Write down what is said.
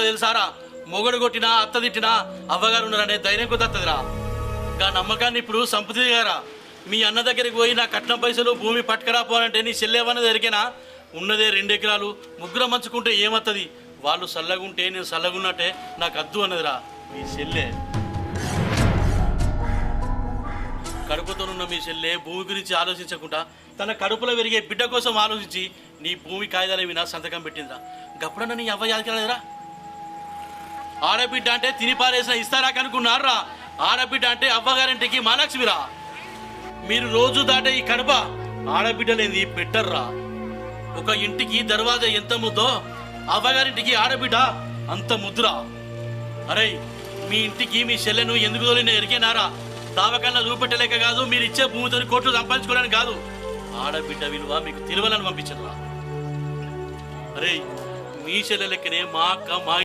తెలుసారా? మొగడు కొట్టినా అత్త తిట్టినా అవ్వగారు ఉన్నారనే ధైర్యం కొద్ది వస్తుందిరా. గా నమ్మకాన్ని ఇప్పుడు సంపతి గారా. మీ అన్న దగ్గరికి పోయి నా కట్నం పైసలు భూమి పట్టుకరాపోనంటే నీ చెల్లెవన్నది ఎరికేనా? ఉన్నదే 2 ఎకరాలు, ముగ్గురం మంచుకుంటే ఏమత్తది? వాళ్ళు చల్లగుంటే నేను చల్లగున్నట్టే నాకు అద్దు అన్నదిరా మీ చెల్లె. కడుపుతోనున్న మీ చెల్లె భూమి గురించి ఆలోచించకుండా తన కడుపులో పెరిగే బిడ్డ కోసం ఆలోచించి నీ భూమి కాగితాలు వినా సంతకం పెట్టిందిరా. గప్పుడన్నా నీ అవ్వ యాదకలేదురా? ఆడబిడ్డ అంటే తిని పారేసిన ఇస్తారా కనుక్కున్నారా? ఆడబిడ్డ అంటే అవ్వగారింటికి మహాలక్ష్మిరా. మీరు రోజు దాటే ఈ కడప ఆడబిడ్డలేంది పెట్టర్రా. ఒక ఇంటికి దర్వాజా ఎంత ముద్దో అవ్వగారింటికి ఆడబిడ్డ అంత ముద్దురా. అరే మీ ఇంటికి మీ చెల్లెను ఎందుకు తోలిన ఎరికేనారా? దావకన్నా చూపెట్టలేక కాదు, మీరు ఇచ్చే భూమితో కోట్లు సంపాదించుకోవడానికి కాదు. ఆడబిడ్డ విలువ మీకు తెలియాలని పంపించదురా. అరే మీ చెల్లె లెక్కనే మా అక్క మా